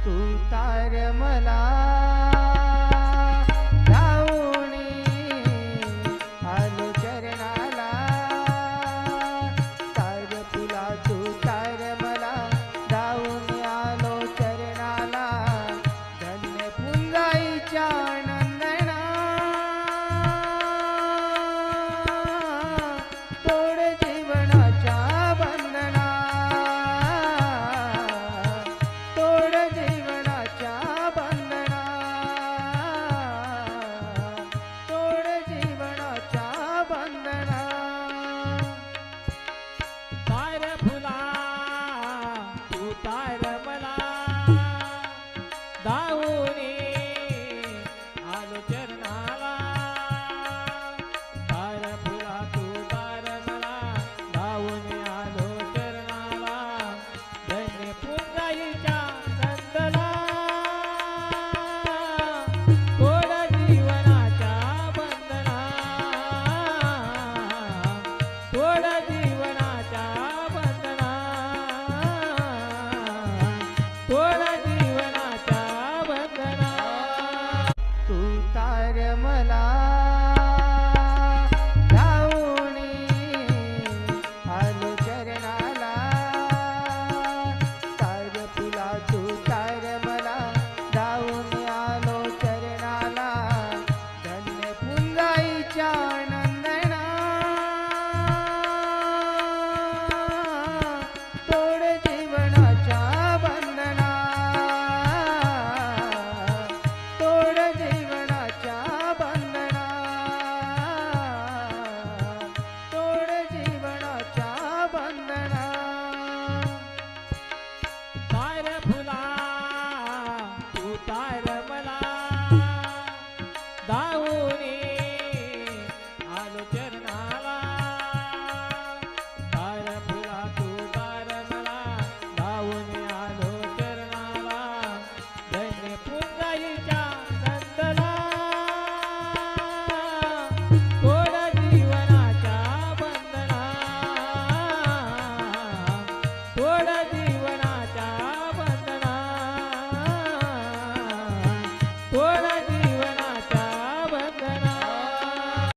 तू तार मला धावूनी आलो चरणाला तार तुला तू तार मला धावूनी आलो चरणाला धन्य फुलाईच्या नंदना तोड जीवनाच्या बंधना तोड जीवनाच्या बंधना तोड जीवनाच्या बंधना तार फुला तू तार मला धावूनी आलो चरणाला तार फुला तू तार मला धावूनी आलो चरणाला धन्य पुंजाईच्या नंदला तोड जीवनाच्या बंधना तोड जीवनाच्या बंधना तोड जीवनाच्या बंधना तू तार मला धावूनी आलो चरणाला तार तुला तू तार मला धावूनी आलो चरणाला धन्य फुलाईच्या नंदना तोड जीवनाच्या बंधना तोड जीवनाच्या बंधना तोड जीवनाच्या बंधना तार फुला तू तार मला धावूनी आलो चरणाला तार फुला तू तार मला धावूनी आलो चरणाला धन्य पुंजाईच्या नंदला तोड जीवनाच्या बंधना तोड